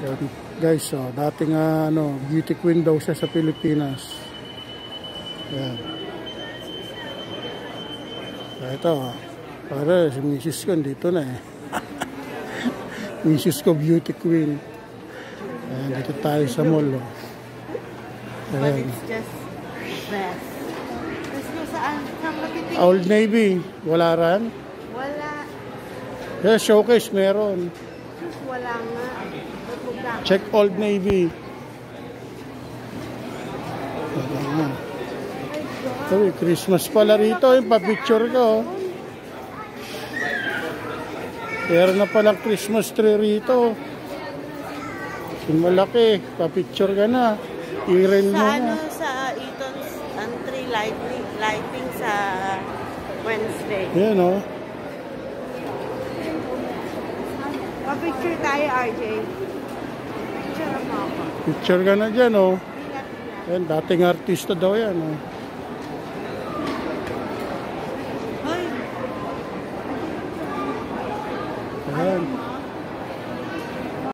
Yan. Guys, dating beauty queen daw siya sa Pilipinas. Yan. Ito, para si Mrs. ko dito na eh. Mrs. ko beauty queen. Ayan, dito tayo sa mall. But it's just best. Kasi saan matitingin? Old Navy, wala ran? Wala. Yeah, showcase meron. Wala nga. Check Old Navy. Sabi, Christmas pala rito, yung pa-picture ko. Pero na palang Christmas tree rito. Yung malaki, pa-picture ka na. I-reel mo na. Sa Eaton's tree lighting sa Wednesday. Yan o. Pa-picture tayo, RJ. Picture mo ako. Picture ka na dyan o. Yan, dating artista daw yan o. Hoy! Ayan.